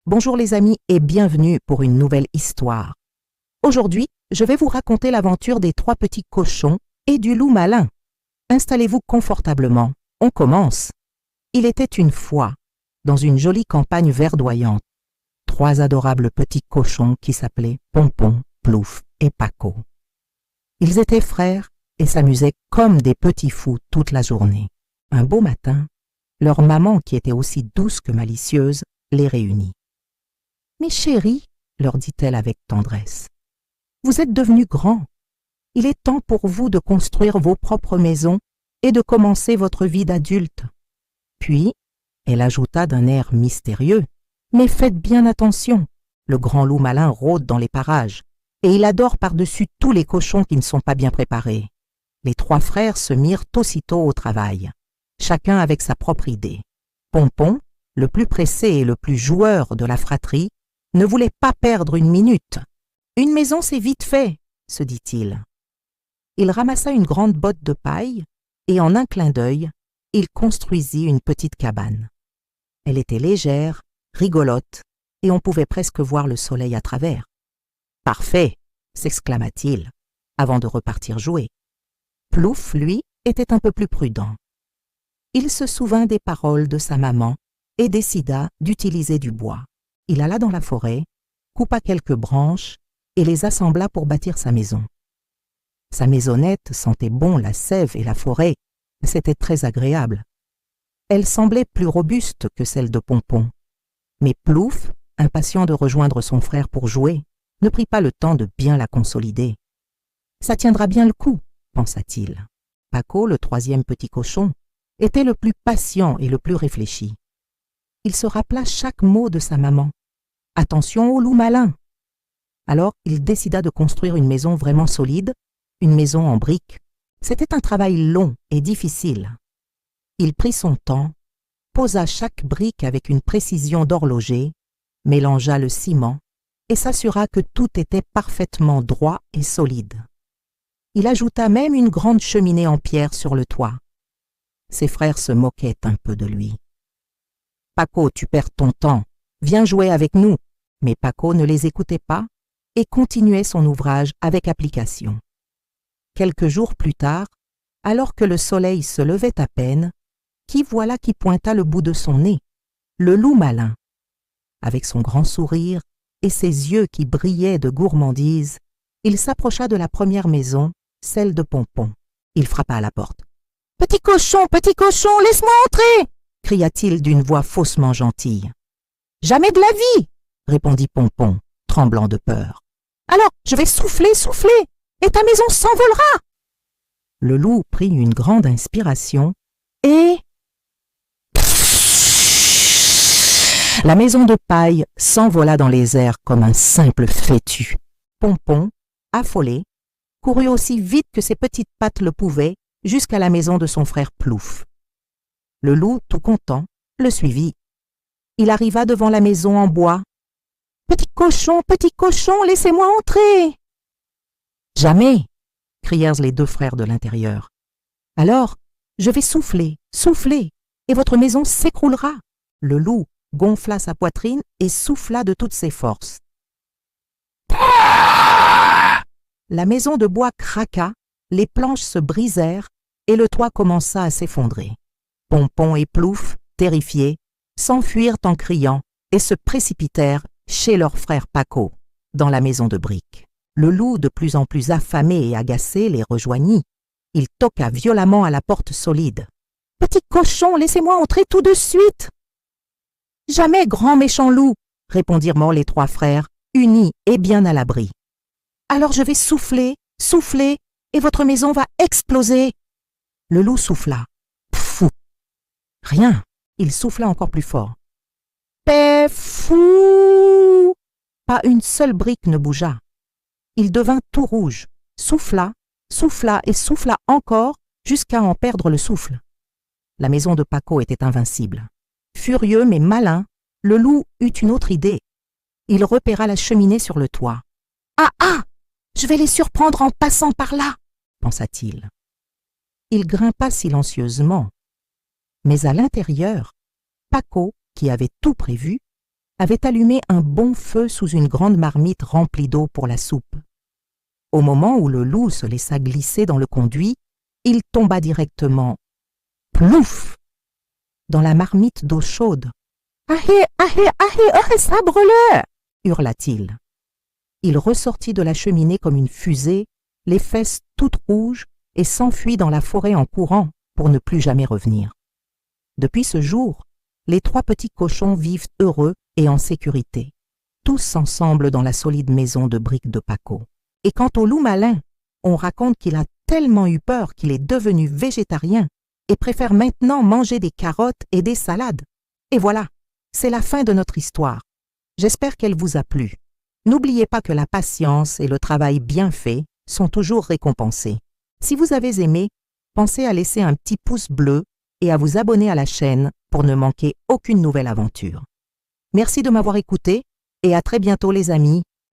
Bonjour les amis et bienvenue pour une nouvelle histoire. Aujourd'hui, je vais vous raconter l'aventure des 3 petits cochons et du loup malin. Installez-vous confortablement, on commence. Il était une fois, dans une jolie campagne verdoyante, 3 adorables petits cochons qui s'appelaient Pompon, Plouf et Paco. Ils étaient frères et s'amusaient comme des petits fous toute la journée. Un beau matin, leur maman, qui était aussi douce que malicieuse, les réunit. « Mes chéris, leur dit-elle avec tendresse, vous êtes devenus grands. Il est temps pour vous de construire vos propres maisons et de commencer votre vie d'adulte. » Puis, elle ajouta d'un air mystérieux, « Mais faites bien attention, le grand loup malin rôde dans les parages et il adore par-dessus tous les cochons qui ne sont pas bien préparés. » Les 3 frères se mirent aussitôt au travail, chacun avec sa propre idée. Pompon, le plus pressé et le plus joueur de la fratrie, ne voulait pas perdre une minute. « Une maison, c'est vite fait, » se dit-il. Il ramassa une grande botte de paille et en un clin d'œil, il construisit une petite cabane. Elle était légère, rigolote, et on pouvait presque voir le soleil à travers. « Parfait !» s'exclama-t-il, avant de repartir jouer. Plouf, lui, était un peu plus prudent. Il se souvint des paroles de sa maman et décida d'utiliser du bois. Il alla dans la forêt, coupa quelques branches et les assembla pour bâtir sa maison. Sa maisonnette sentait bon la sève et la forêt, c'était très agréable. Elle semblait plus robuste que celle de Pompon. Mais Plouf, impatient de rejoindre son frère pour jouer, ne prit pas le temps de bien la consolider. « Ça tiendra bien le coup, » pensa-t-il. Paco, le 3e petit cochon, était le plus patient et le plus réfléchi. Il se rappela chaque mot de sa maman. « Attention au loup malin !» Alors il décida de construire une maison vraiment solide, une maison en briques. C'était un travail long et difficile. Il prit son temps, posa chaque brique avec une précision d'horloger, mélangea le ciment et s'assura que tout était parfaitement droit et solide. Il ajouta même une grande cheminée en pierre sur le toit. Ses frères se moquaient un peu de lui. « Paco, tu perds ton temps, viens jouer avec nous !» Mais Paco ne les écoutait pas et continuait son ouvrage avec application. Quelques jours plus tard, alors que le soleil se levait à peine, qui voilà qui pointa le bout de son nez? Le loup malin. Avec son grand sourire et ses yeux qui brillaient de gourmandise, il s'approcha de la première maison, celle de Pompon. Il frappa à la porte. « Petit cochon, laisse-moi entrer !» cria-t-il d'une voix faussement gentille. « Jamais de la vie !» répondit Pompon, tremblant de peur. « Alors, je vais souffler, et ta maison s'envolera !» Le loup prit une grande inspiration et... La maison de paille s'envola dans les airs comme un simple fétu. Pompon, affolé, courut aussi vite que ses petites pattes le pouvaient jusqu'à la maison de son frère Plouf. Le loup, tout content, le suivit. Il arriva devant la maison en bois. « Petit cochon, laissez-moi entrer !»« Jamais !» crièrent les 2 frères de l'intérieur. « Alors, je vais souffler, et votre maison s'écroulera. » Le loup gonfla sa poitrine et souffla de toutes ses forces. La maison de bois craqua, les planches se brisèrent et le toit commença à s'effondrer. Pompon et Plouf, terrifiés, s'enfuirent en criant et se précipitèrent chez leur frère Paco, dans la maison de briques. Le loup, de plus en plus affamé et agacé, les rejoignit. Il toqua violemment à la porte solide. « Petit cochon, laissez-moi entrer tout de suite !»« Jamais, grand méchant loup !» répondirent les 3 frères, unis et bien à l'abri. « Alors je vais souffler, et votre maison va exploser !» Le loup souffla. Pfou! Rien, il souffla encore plus fort. Fou! Pas une seule brique ne bougea. Il devint tout rouge, souffla et souffla encore jusqu'à en perdre le souffle. La maison de Paco était invincible. Furieux mais malin, le loup eut une autre idée. Il repéra la cheminée sur le toit. « Ah! Je vais les surprendre en passant par là !» pensa-t-il. Il grimpa silencieusement. Mais à l'intérieur, Paco, qui avait tout prévu, avait allumé un bon feu sous une grande marmite remplie d'eau pour la soupe. Au moment où le loup se laissa glisser dans le conduit, il tomba directement, plouf, dans la marmite d'eau chaude. « Ahé, ahé, ahé, oh, ça brûle !» hurla-t-il. Il ressortit de la cheminée comme une fusée, les fesses toutes rouges, et s'enfuit dans la forêt en courant pour ne plus jamais revenir. Depuis ce jour, les 3 petits cochons vivent heureux et en sécurité, tous ensemble dans la solide maison de briques de Paco. Et quant au loup malin, on raconte qu'il a tellement eu peur qu'il est devenu végétarien et préfère maintenant manger des carottes et des salades. Et voilà, c'est la fin de notre histoire. J'espère qu'elle vous a plu. N'oubliez pas que la patience et le travail bien fait sont toujours récompensés. Si vous avez aimé, pensez à laisser un petit pouce bleu et à vous abonner à la chaîne pour ne manquer aucune nouvelle aventure. Merci de m'avoir écouté et à très bientôt les amis.